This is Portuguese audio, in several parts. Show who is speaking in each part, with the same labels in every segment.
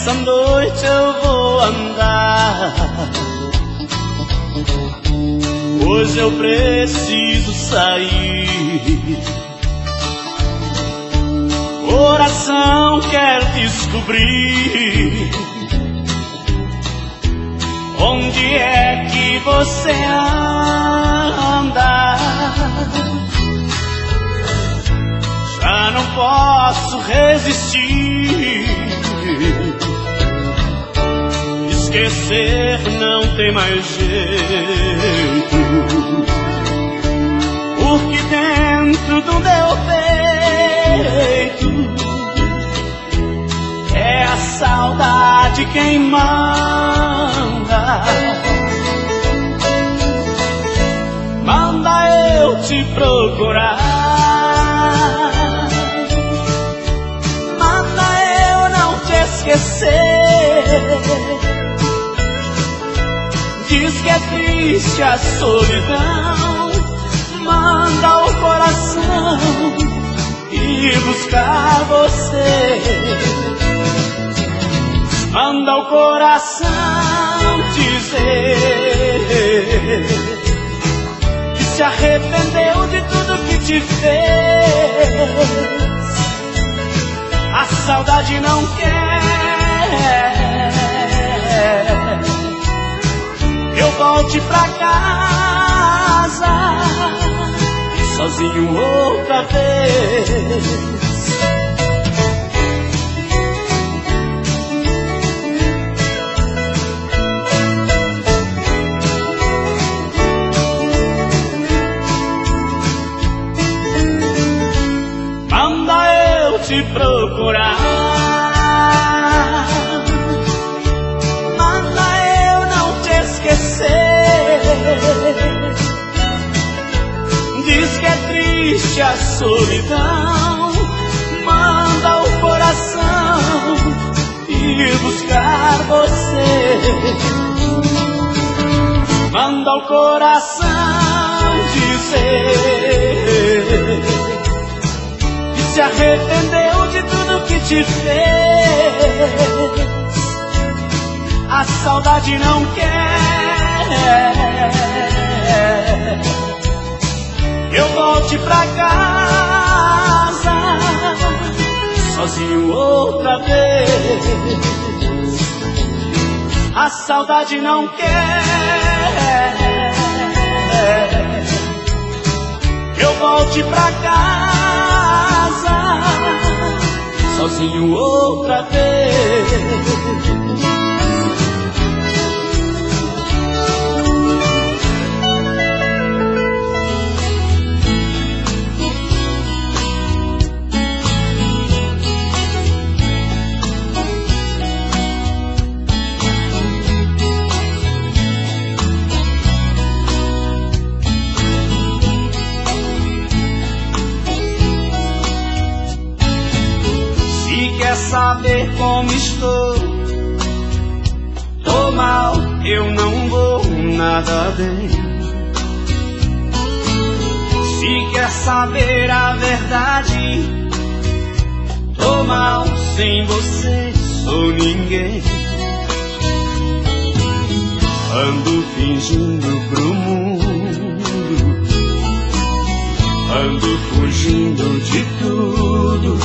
Speaker 1: essa noite eu vou andar. Hoje eu preciso sair. Coração quer descobrir onde é que você anda. Já não posso resistir. Esquecer não tem mais jeito, porque dentro do meu peito é a saudade quem manda. Manda eu te procurar, manda eu não te esquecer. Diz que é triste a solidão, manda o coração ir buscar você. Manda o coração dizer que se arrependeu de tudo que te fez. A saudade não quer que eu volte pra casa sozinho outra vez. Manda eu te procurar, manda eu não te esquecer. Diz que é triste a solidão, manda o coração ir buscar você. Manda o coração dizer que se arrependeu de tudo que te fez. A saudade não quer que eu volte pra casa sozinho outra vez. A saudade não quer que eu volte pra casa sozinho outra vez. Quer saber como estou? Tô mal, eu não vou nada bem. Se quer saber a verdade, tô mal, sem você sou ninguém. Ando fingindo pro mundo, ando fugindo de tudo,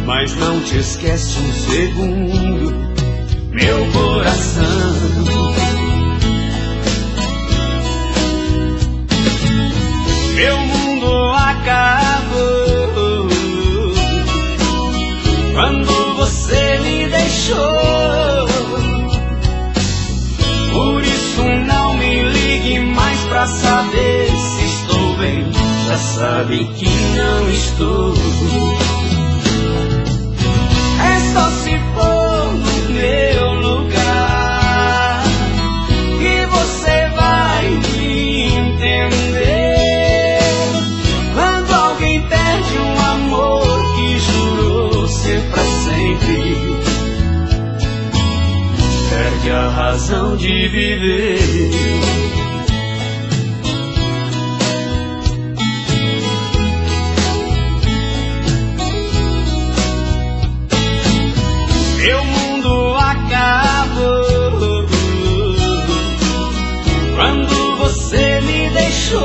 Speaker 1: mas não te esquece um segundo, meu coração. Meu mundo acabou quando você me deixou. Por isso não me ligue mais pra saber se estou bem. Já sabe que não estou. É só se for no meu lugar que você vai me entender. Quando alguém perde um amor que jurou ser pra sempre, perde a razão de viver. meu mundo acabou quando você me deixou.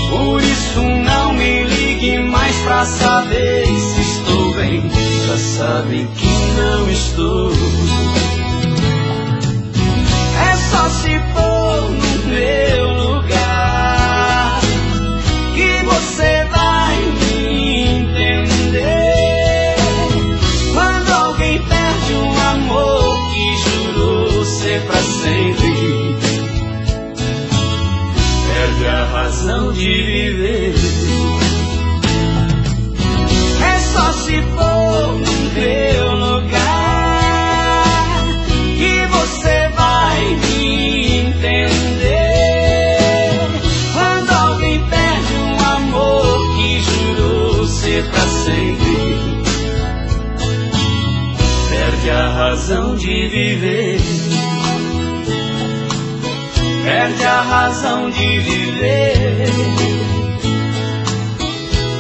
Speaker 1: Por isso não me ligue mais pra saber se estou bem. Já sabe que não estou. É só se for no meu lugar que você vai me entender. Quando alguém perde um amor que jurou ser pra sempre, perde a razão de viver. É só se for no meu lugar que você vai me entender. Quando alguém perde um amor que jurou ser pra sempre, perde a razão de viver. Perde a razão de viver.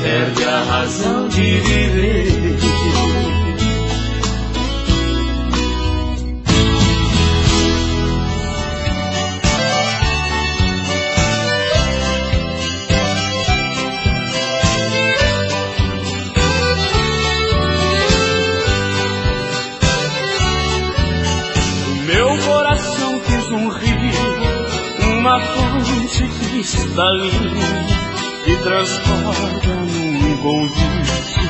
Speaker 1: Perde a razão de viver. Meu coração fez um rio, uma fonte cristalina que transforma num convite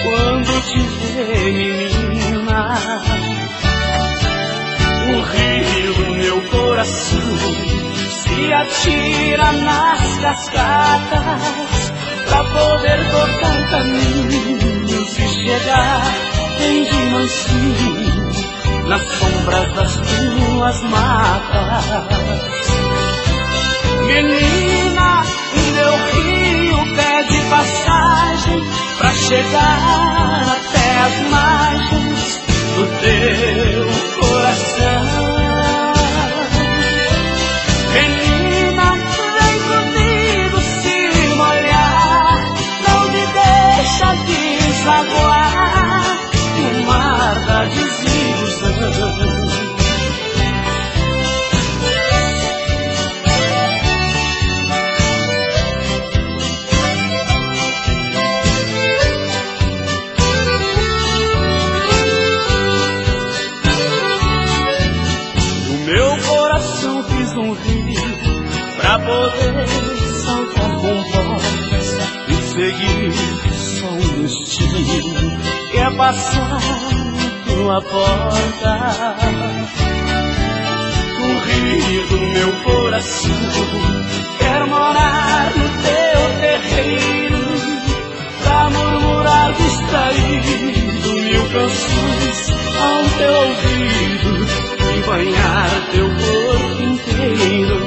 Speaker 1: quando te vê, menina. O rio do meu coração se atira nas cascatas pra poder cortar caminhos e chegar bem de mansinho nas sombras das tuas matas. Menina, meu rio pede passagem pra chegar até as margens do teu coração. Menina, vem comigo se molhar, não me deixa desaguar no mar da desilusão. Um rio pra poder saltar com voz e seguir só um destino que é passar tua porta. O rio do meu coração quer morar no teu terreiro pra murmurar distraído mil canções ao teu ouvido e banhar teu corpo inteiro.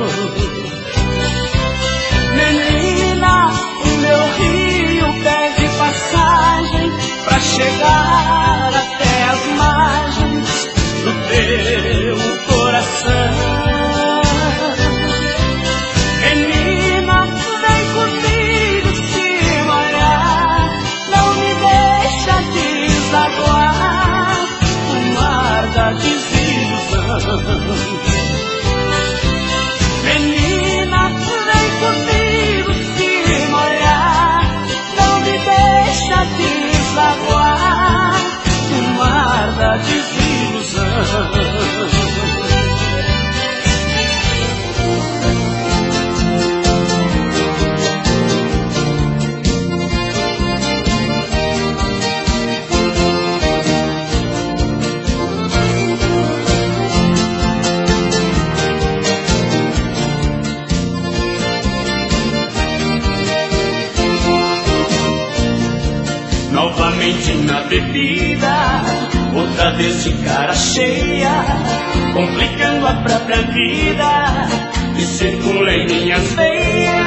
Speaker 1: Menina, o meu rio pede passagem pra chegar até as margens do teu coração. Menina, vem comigo se molhar, não me deixa desaguar o mar da desilusão. Menina, vem comigo se molhar, não me deixa desaguar o mar da desilusão. Novamente na bebida, outra vez de cara cheia, complicando a própria vida e circula em minhas veias.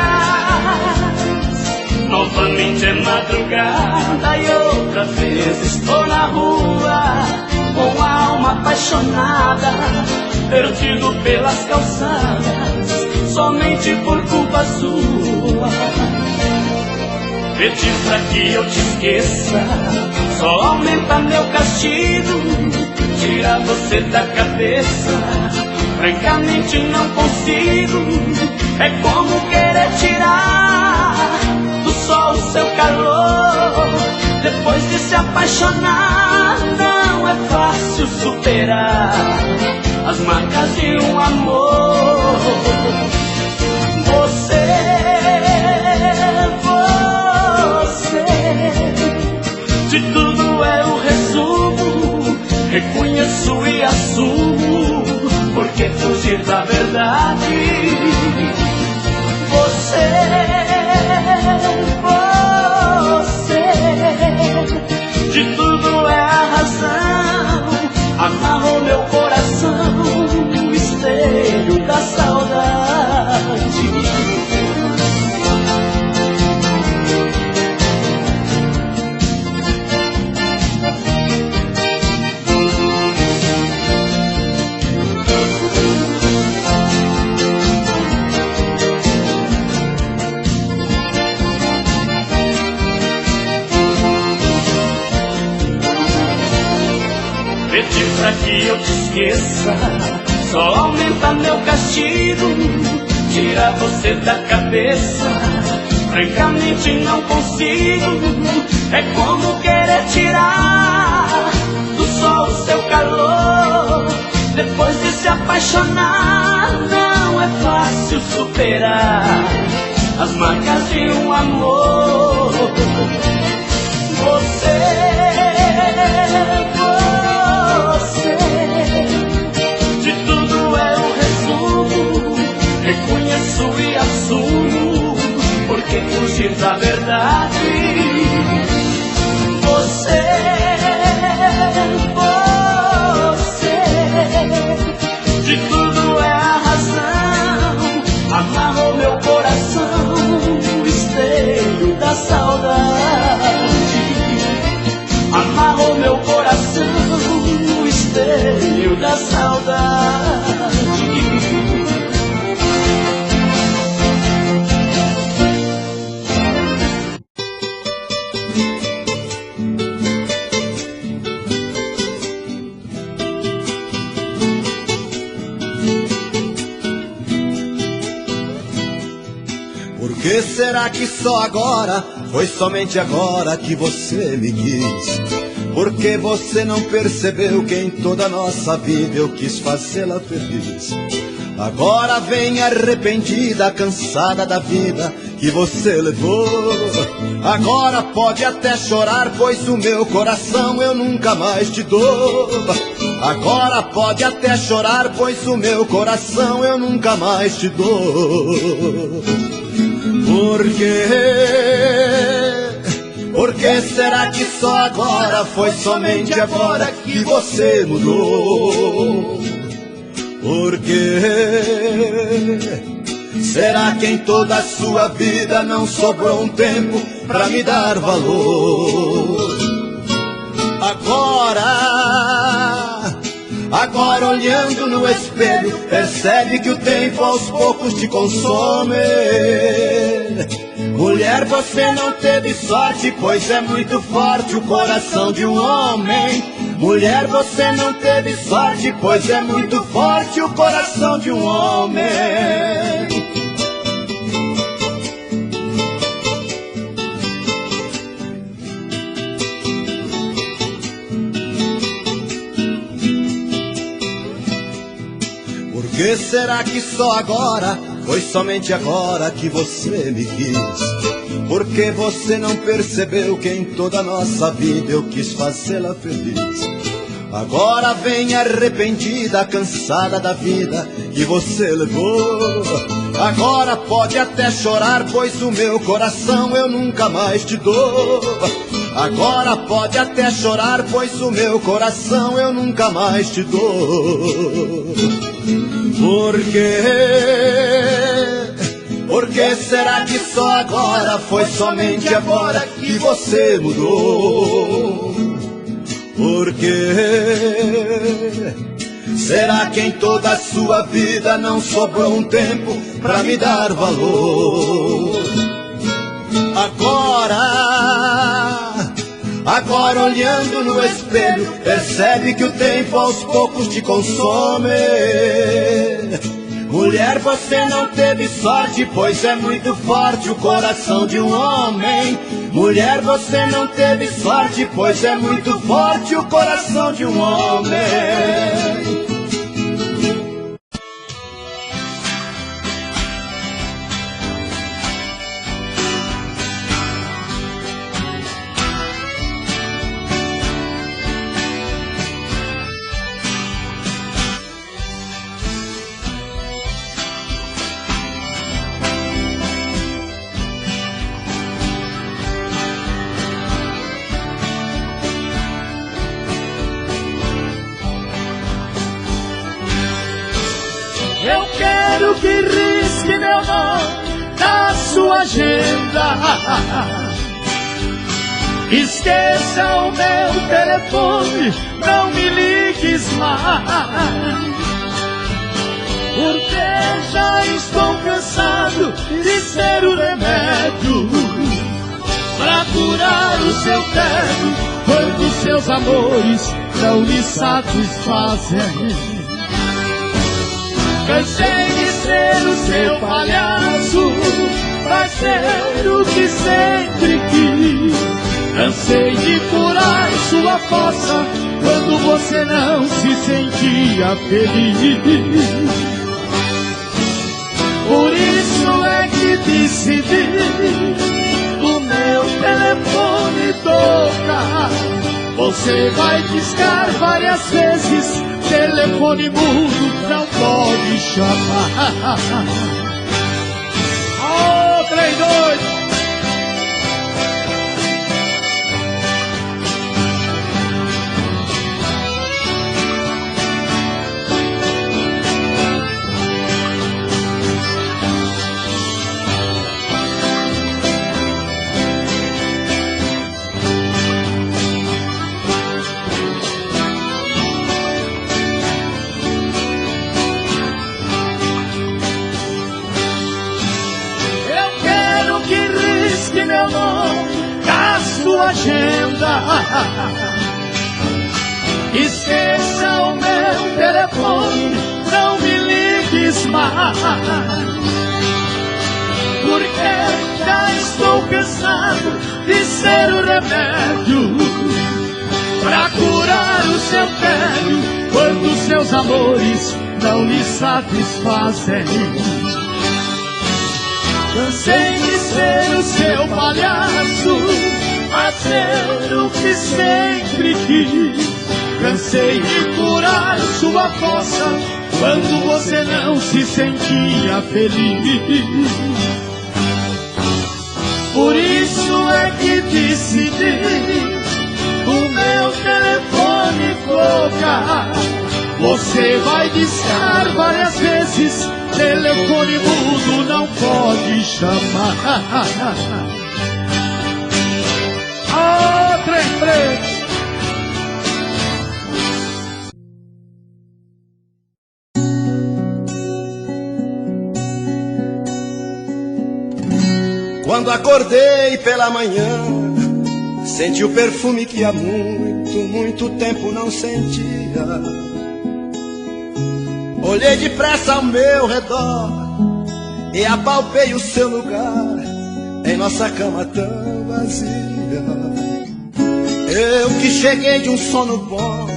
Speaker 1: Novamente é madrugada e outra vez estou na rua, com a alma apaixonada, perdido pelas calçadas, somente por culpa sua. Pedir pra que eu te esqueça, só aumenta meu castigo, tira você da cabeça. Francamente não consigo, é como querer tirar do sol o seu calor. Depois de se apaixonar, não é fácil superar as marcas de um amor. Você, de tudo é o resumo, reconheço e assumo, porque fugir da verdade. Você, de tudo é a razão, amarrou meu coração no esteio da saudade. Pedir pra que eu te esqueça só aumenta meu castigo, tira você da cabeça. Francamente não consigo, é como querer tirar do sol o seu calor. Depois de se apaixonar, não é fácil superar as marcas de um amor. Você, de tudo é o resumo, reconheço e assumo, porque fugir da verdade. Você, de tudo é a razão, amarrou meu coração no esteio da saudade. Amarrou meu coração no esteio da saudade.
Speaker 2: Por que será que só agora, foi somente agora que você me quis? Por que você não percebeu que em toda a nossa vida eu quis fazê-la feliz? Agora vem arrependida, cansada da vida que você levou. Agora pode até chorar, pois o meu coração eu nunca mais te dou. Agora pode até chorar, pois o meu coração eu nunca mais te dou. Por quê? Por que será que só agora, foi somente agora que você mudou? Por quê? Será que em toda a sua vida não sobrou um tempo pra me dar valor? Agora olhando no espelho, percebe que o tempo aos poucos te consome. Mulher, você não teve sorte, pois é muito forte o coração de um homem. Mulher, você não teve sorte, pois é muito forte o coração de um homem. Por que será que só agora, foi somente agora que você me quis? Por que você não percebeu que em toda a nossa vida eu quis fazê-la feliz? Agora vem arrependida, cansada da vida que você levou. Agora pode até chorar, pois o meu coração eu nunca mais te dou. Agora pode até chorar, pois o meu coração eu nunca mais te dou. Por quê? Por que será que só agora, foi somente agora que você mudou? Por quê? Será que em toda a sua vida não sobrou um tempo pra me dar Agora olhando no espelho, percebe que o tempo aos poucos te consome. Mulher, você não teve sorte, pois é muito forte o coração de um homem. Mulher, você não teve sorte, pois é muito forte o coração de um homem.
Speaker 1: Eu quero que risque meu nome da sua agenda. Esqueça o meu telefone, não me ligues mais, porque já estou cansado de ser o remédio pra curar o seu tédio quando seus amores não lhe satisfazem. Cansei de ser o seu palhaço, pra ser o que sempre quis. Cansei de curar sua fossa quando você não se sentia feliz. Por isso é que decidi o meu telefone tocar. Você vai discar várias vezes, telefone mudo não pode chamar. Oh, 3, 2. Meu nome da sua agenda. Esqueça o meu telefone, não me ligues mais, porque já estou cansado de ser o remédio pra curar o seu tédio quando seus amores não lhe satisfazem. Cansei de ser o seu palhaço, fazer o que sempre quis. Cansei de curar sua fossa quando você não se sentia feliz. Por isso é que decidi o meu telefone tocar. Você vai discar várias vezes, telefone mudo não pode chamar. Oh, 3, 3.
Speaker 2: Quando acordei pela manhã, senti o perfume que há muito tempo não sentia. Olhei depressa ao meu redor e apalpei o seu lugar em nossa cama tão vazia. Eu que cheguei de um sono bom,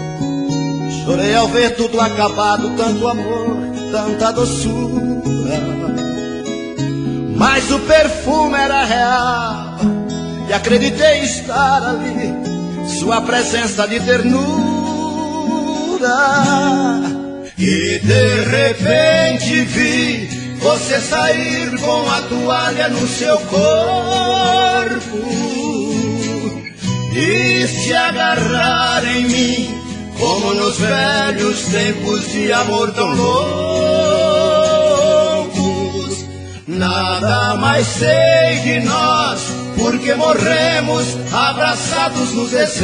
Speaker 2: chorei ao ver tudo acabado, tanto amor, tanta doçura. Mas o perfume era real e acreditei estar ali, sua presença de ternura. E de repente vi você sair com a toalha no seu corpo e se agarrar em mim, como nos velhos tempos de amor tão loucos. Nada mais sei de nós, porque morremos abraçados nos desejos,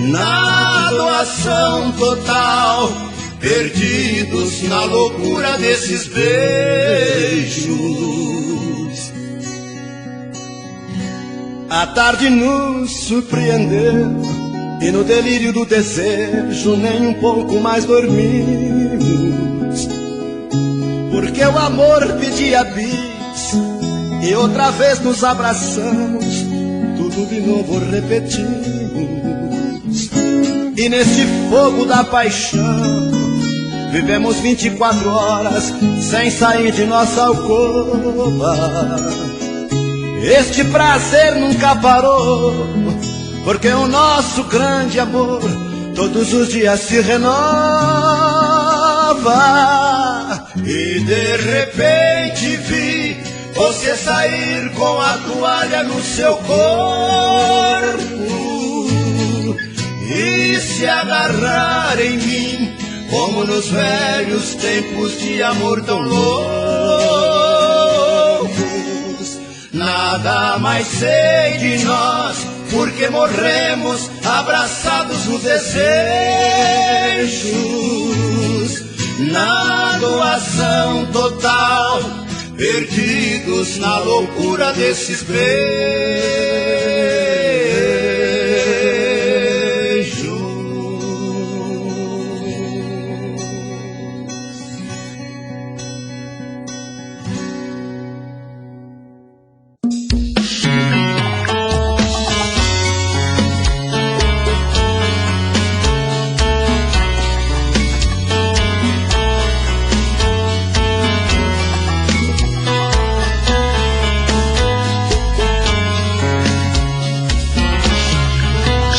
Speaker 2: na doação total, perdidos na loucura desses beijos. A tarde nos surpreendeu e no delírio do desejo nem um pouco mais dormimos, porque o amor pedia bis e outra vez nos abraçamos, tudo de novo repetimos. E nesse fogo da paixão vivemos 24 horas sem sair de nossa alcova. Este prazer nunca parou, porque o nosso grande amor todos os dias se renova. E de repente vi você sair com a toalha no seu corpo e se agarrar em mim, como nos velhos tempos de amor tão loucos. Nada mais sei de nós, porque morremos abraçados nos desejos, na doação total, perdidos na loucura desses beijos.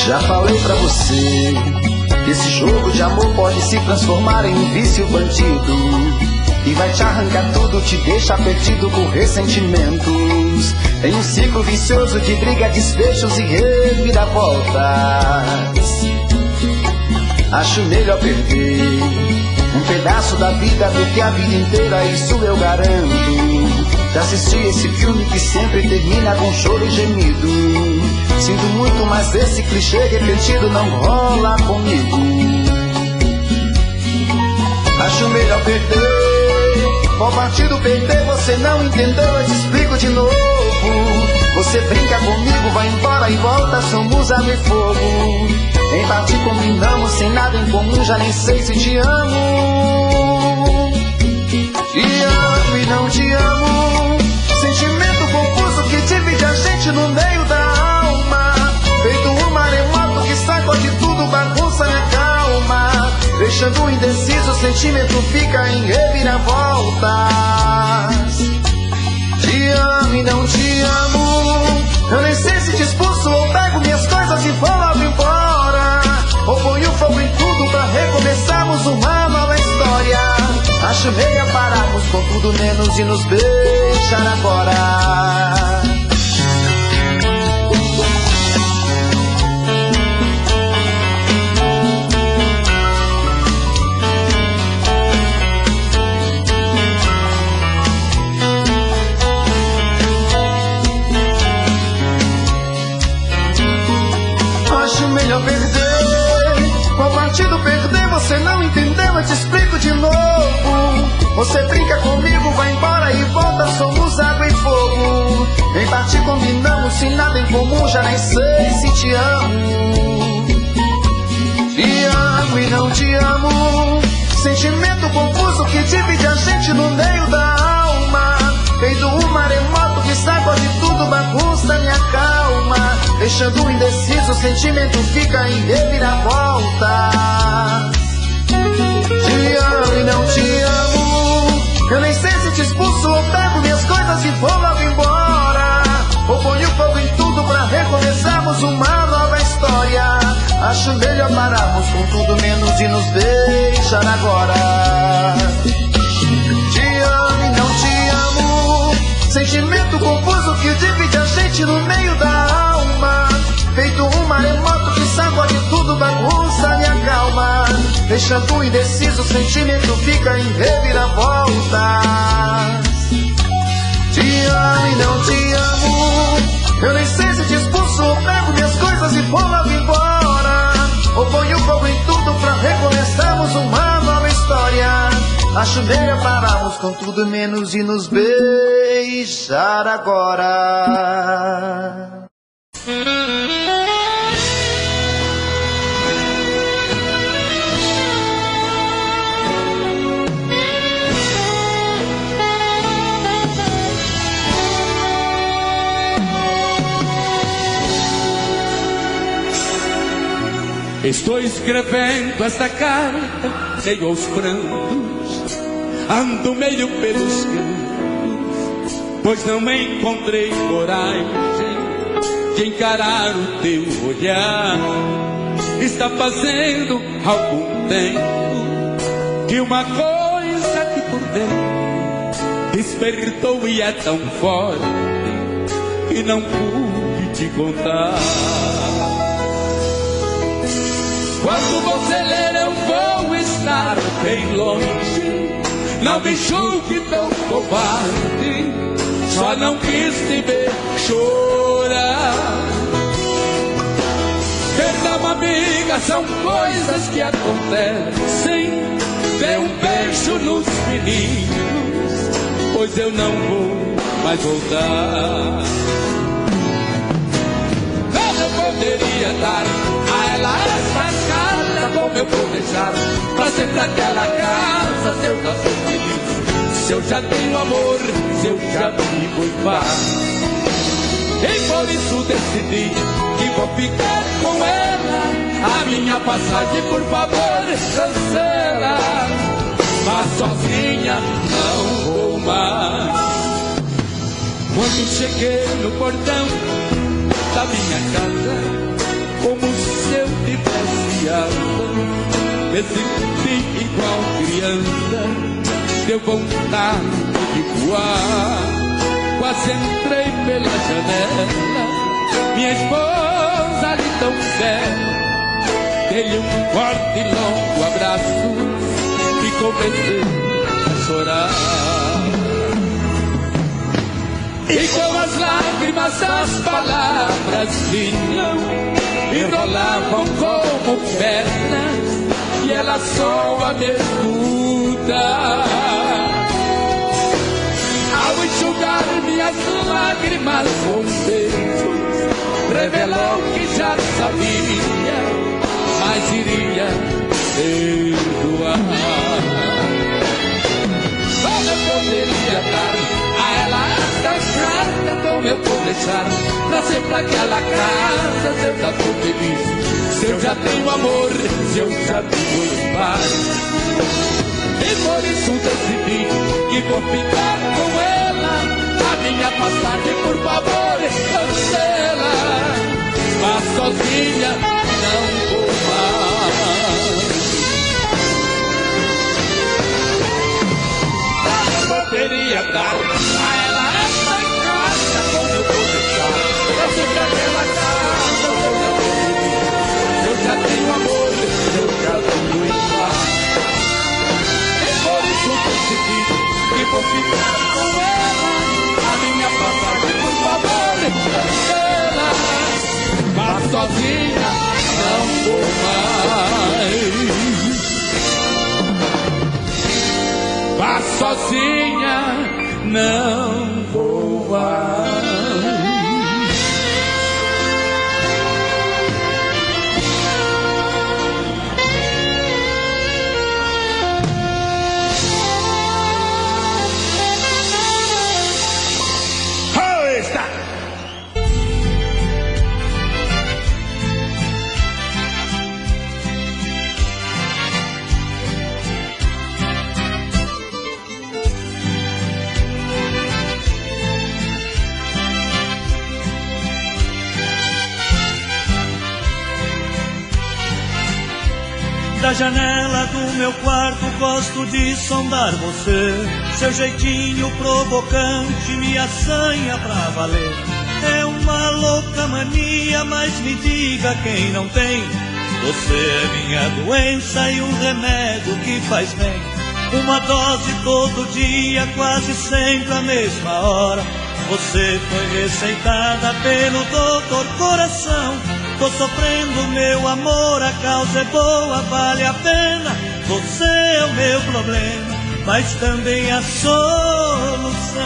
Speaker 3: Já falei pra você que esse jogo de amor pode se transformar em um vício bandido e vai te arrancar tudo, te deixa perdido por ressentimentos, em um ciclo vicioso de briga, desfechos e reviravoltas. Acho melhor perder um pedaço da vida do que a vida inteira, isso eu garanto. Já assisti esse filme que sempre termina com choro e gemido. Sinto muito, mas esse clichê repetido não rola comigo. Acho melhor perder. Qual partido perder? Você não entendeu, eu te explico de novo. Você brinca comigo, vai embora e volta, somos água e fogo. Em parte combinamos, sem nada em comum, já nem sei se te amo. Te amo e não te amo. Sentimento confuso que divide a gente no meio da alma. Feito um maremoto que sacode tudo, bagunça minha calma. Deixando indeciso, o sentimento fica em reviravoltas. Te amo e não te amo. Eu nem sei se te expulso ou pego minhas coisas e vou logo embora, ou ponho fogo em tudo pra recomeçarmos uma nova história. Acho melhor pararmos com tudo menos e nos beijar agora. Acho melhor perder. Qual partido perder? Você não entendeu, eu te explico de novo. Você brinca comigo, vai embora e volta, somos água e fogo. Em parte combinamos, sem nada em comum, já nem sei se te amo. Te amo e não te amo. Sentimento confuso que divide a gente no meio da alma. Feito um maremoto que sacode tudo, bagunça minha calma. Deixando indeciso, o sentimento fica em reviravoltas. Te amo e não te amo. Eu nem sei se te expulso ou pego minhas coisas e vou logo embora, ou ponho fogo em tudo pra recomeçarmos uma nova história. Acho melhor pararmos com tudo menos e nos deixar agora. Te amo e não te amo. Sentimento confuso que divide a gente no meio da alma. Feito um maremoto que sacode tudo, bagunça minha calma. Deixando indeciso, o sentimento fica em reviravoltas. Te amo e não te amo. Eu nem sei se te expulso ou pego minhas coisas e vou logo embora, ou ponho fogo em tudo pra recomeçarmos uma nova história. Acho melhor pararmos com tudo menos e nos beijar agora.
Speaker 1: Estou escrevendo esta carta sem os prantos, ando meio pelos cantos, pois não me encontrei coragem de encarar o teu olhar. Está fazendo algum tempo que uma coisa aqui por dentro despertou e é tão forte que não pude te contar. Quando você ler eu vou estar bem longe, não me julgue tão covarde, só não quis te ver chorar. Perdão, amiga, são coisas que acontecem, dê um beijo nos meninos, pois eu não vou mais voltar. Eu poderia dar a ela essa carta, como eu vou deixar pra sempre aquela casa, se eu já sou feliz, se eu já tenho amor, se eu já vivo em paz. E por isso decidi que vou ficar com ela, a minha passagem por favor cancela, mas sozinha não vou mais. Quando cheguei no portão da minha casa, como se eu tivesse alma, me senti igual criança, deu vontade de voar. Quase entrei pela janela, minha esposa ali tão perto, dei-lhe um forte e longo abraço e comecei a chorar. E com as lágrimas das palavras vinham e rolavam como pernas, e ela só me escuta. Ao enxugar minhas lágrimas com beijos, revelou que já sabia, mas iria perdoar. Eu poderia dar a ela esta carta, como eu vou deixar pra sempre aquela casa, se eu já tô feliz, se eu já tenho amor, se eu já vivo em paz. E por isso decidi que vou ficar com ela, a minha passagem por favor cancela, mas sozinha não vou mais. Eu poderia dar a ela essa carta, como eu vou deixar pra sempre aquela casa, eu já tenho amor, eu já vivo em paz. Que vou ficar com ela, a minha passagem por favor cancela, mas sozinha não vou mais, mas sozinha não vou mais.
Speaker 4: Da janela do meu quarto gosto de sondar você. Seu jeitinho provocante me assanha pra valer. É uma louca mania, mas me diga quem não tem. Você é minha doença e um remédio que faz bem. Uma dose todo dia, quase sempre a mesma hora. Você foi receitada pelo doutor Coração. Tô sofrendo, meu amor, a causa é boa, vale a pena. Você é o meu problema, mas também a solução.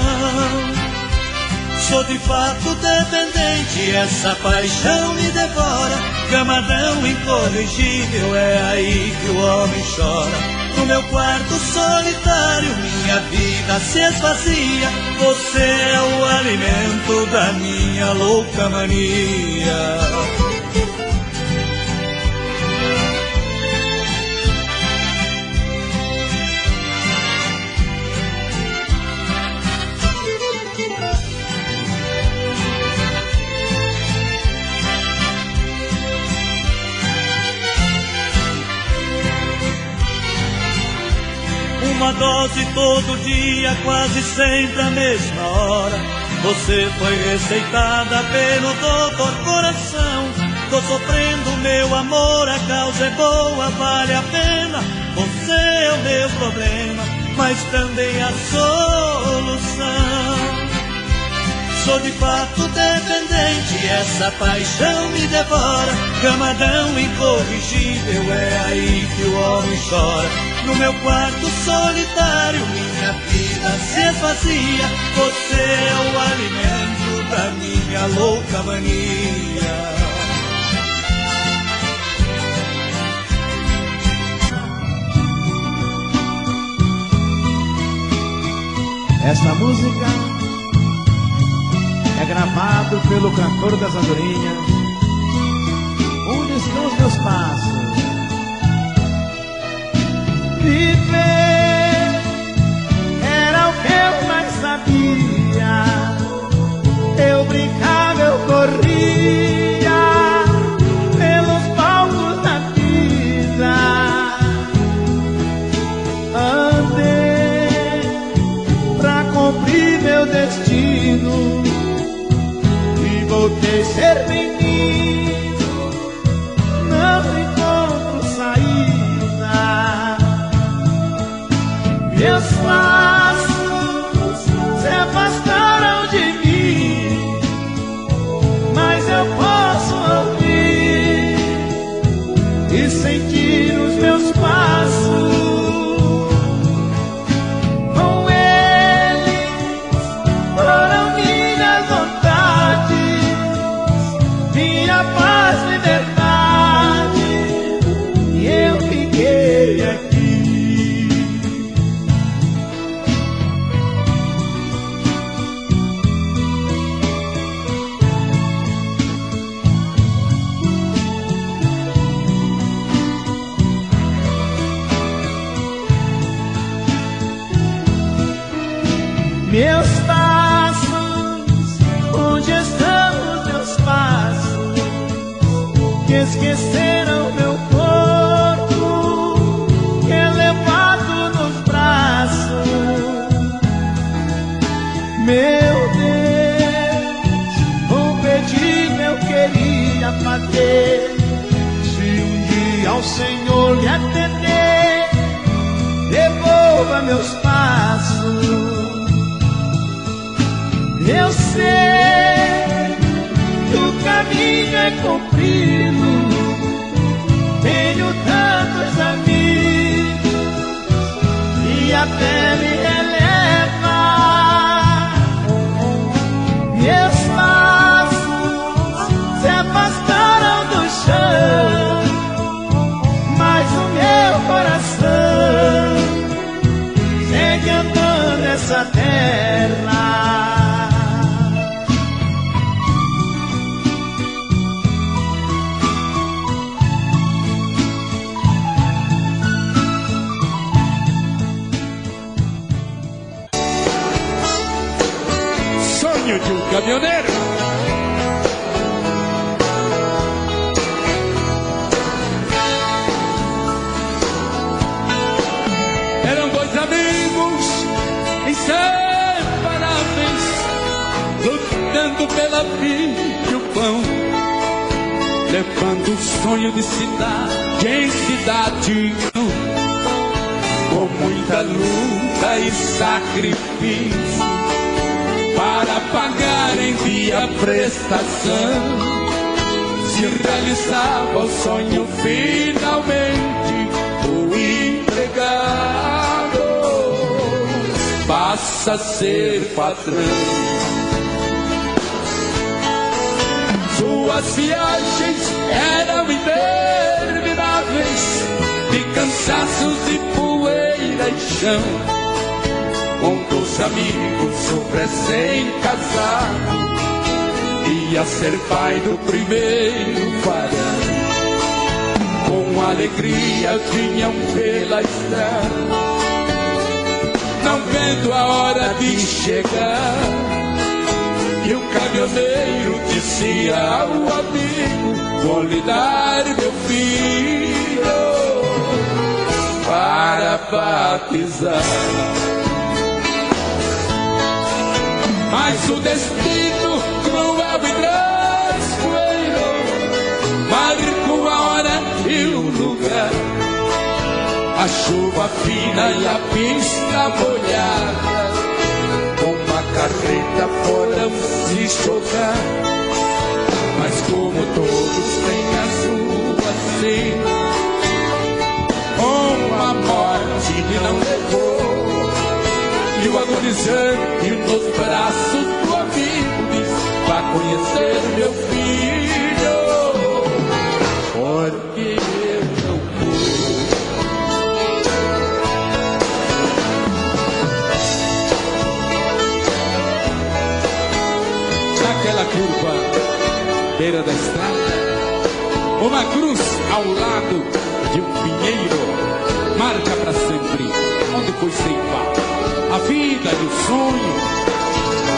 Speaker 4: Sou de fato dependente, essa paixão me devora. Camarão incorrigível, é aí que o homem chora. No meu quarto solitário, minha vida se esvazia. Você é o alimento da minha louca mania. uma dose todo dia, quase sempre a mesma hora. Você foi receitada pelo doutor Coração. Tô sofrendo, meu amor, a causa é boa, vale a pena. Você é o meu problema, mas também a solução. Sou de fato dependente, essa paixão me devora. Camadão incorrigível, é aí que o homem chora. No meu quarto solitário, minha vida se esvazia. Você é o alimento da minha louca mania.
Speaker 5: Esta música é gravado pelo cantor das andorinhas. Onde estão os meus passos? Viver era o que eu mais sabia. Eu brincava, eu corria pelos palcos da vida. Andei pra cumprir meu destino e voltei a ser menino. Não encontro saída. Meus passos se afastaram de mim, mas eu posso ouvir e sentir os meus passos. Com eles foram minhas vontades, minha paz, liberdade, e eu fiquei aqui. Meus passos, onde estão os meus passos, que esqueceram meu corpo, que é levado nos braços. Meu Deus, um pedido eu queria fazer. Se um dia ao Senhor me atender, devolva meus passos. Eu sei que o caminho é comprido, tenho tantos amigos e a fé me releva. Meus passos se afastaram do chão, mas o meu coração segue andando nessa terra.
Speaker 6: De um caminhoneiro. Eram dois amigos inseparáveis, lutando pela vida e o pão, levando o sonho de cidade em cidade, com muita luta e sacrifício, para pagar em dia a prestação. Se realizava o sonho finalmente, o empregado passa a ser patrão. Suas viagens eram intermináveis, de cansaços e poeira e chão. Com dos amigos, o recém-casado ia ser pai do primeiro varão. Com alegria vinham pela estrada, não vendo a hora de chegar. E o caminhoneiro dizia ao amigo: vou lhe dar meu filho para para batizar. Mas o destino cruel e traiçoeiro marcou a hora e o lugar. A chuva fina e a pista molhada, com uma carreta foram se chocar. Mas como todos têm a sua sina, uma morte que não levou, e o agonizante nos braços do amigo diz: vá conhecer meu filho, porque eu não fui. Naquela curva, beira da estrada, uma cruz ao lado de um pinheiro marca para sempre onde foi ceifada a vida e o sonho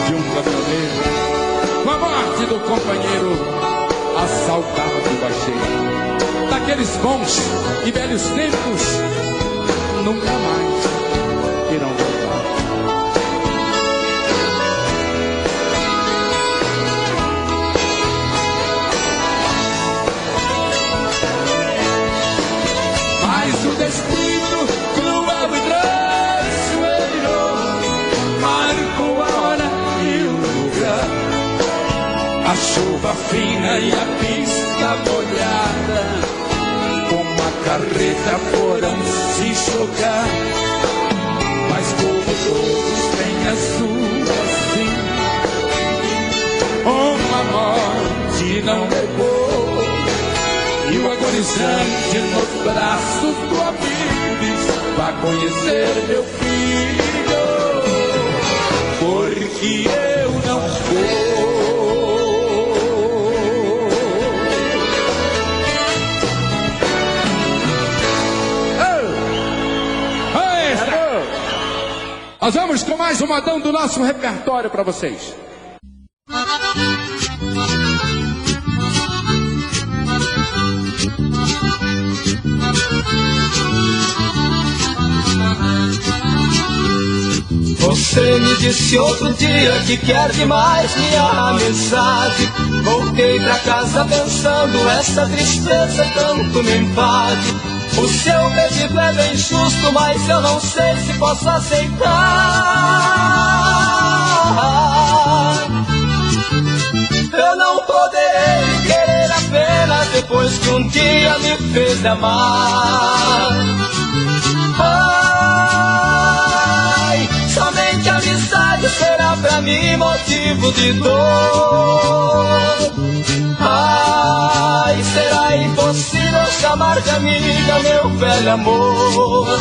Speaker 6: de um caminhoneiro. Com a morte do companheiro, a saudade vai chegar daqueles bons e velhos tempos, nunca mais irão voltar. Mas o destino cruel e traiçoeiro marcou a hora e o lugar. A chuva fina e a pista molhada, com uma carreta foram se chocar. Mas como todos têm a sua sina, uma morte não levou, e o agonizante nos braços do amigo diz: vá conhecer meu filho, porque eu não vou. Nós vamos com mais um modão do nosso repertório para vocês.
Speaker 3: Você me disse outro dia que quer demais minha amizade. Voltei pra casa pensando, essa tristeza tanto me invade. O seu pedido é bem justo, mas eu não sei se posso aceitar. Eu não poderei querer apenas depois que um dia me fez amar. Ai, somente a amizade será pra mim motivo de dor. Ai, será impossível chamar de amiga meu velho amor.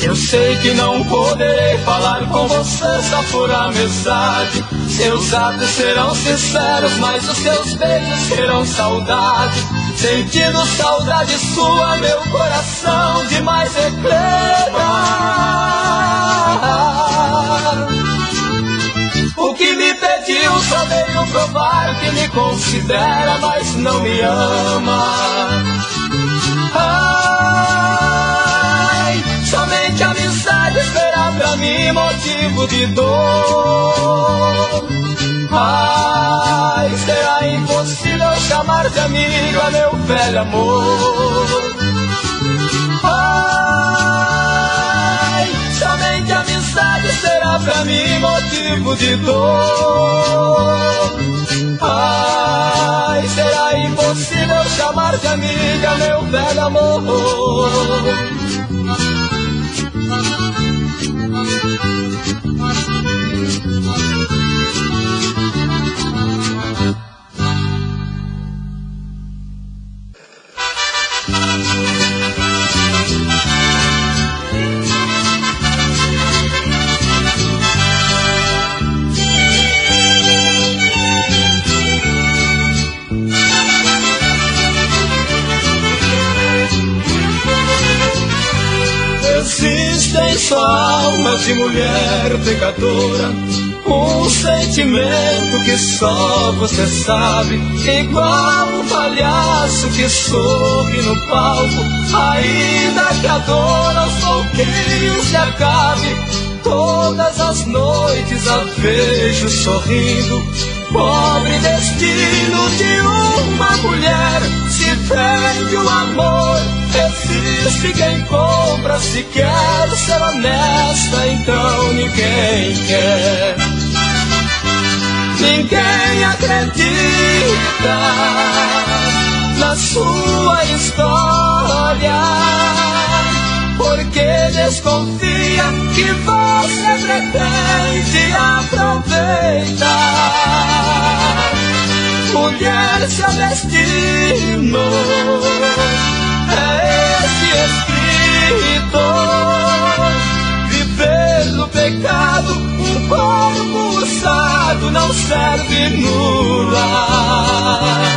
Speaker 3: Eu sei que não poderei falar com você só por amizade. Seus atos serão sinceros, mas os seus beijos serão saudade. Sentindo saudade sua, meu coração demais reclama. O que me pediu só veio provar que me considera, mas não me ama. Ai, somente a amizade será pra mim motivo de dor. Ai, será impossível chamar de amiga meu velho amor. Ai, somente a amizade será pra mim motivo de dor. Ai, será impossível chamar de amiga meu velho amor. existem só almas de mulher pecadora, um sentimento que só você sabe, igual um palhaço que sorri no palco, ainda que a dor aos pouquinhos se acabe. Todas as noites a vejo sorrindo, pobre destino de uma mulher. Se vende o amor, existe quem compra. Se quer ser honesta, então ninguém quer. Ninguém acredita na sua história, porque desconfia que você pretende aproveitar. Mulher, seu destino é esse escrito: viver no pecado, um corpo usado não serve no lar.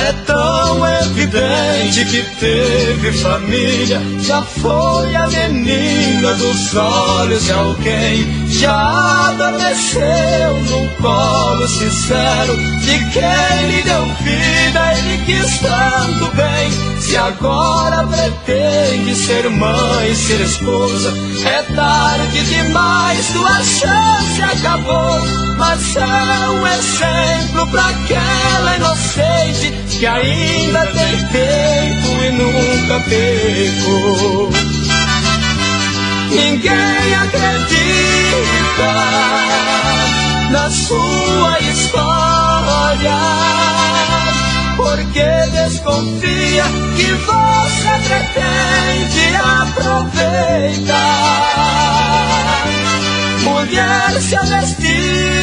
Speaker 3: É tão evidente que teve família, já foi a menina dos olhos de alguém, já adormeceu num colo sincero de quem lhe deu vida e lhe quis tanto bem. Se agora pretende ser mãe, ser esposa, é tarde demais, sua chance acabou. Mas é um exemplo pra aquela inocente que ainda tem tempo e nunca pecou. Ninguém acredita na sua história, porque desconfia que você pretende aproveitar. Mulher, seu destino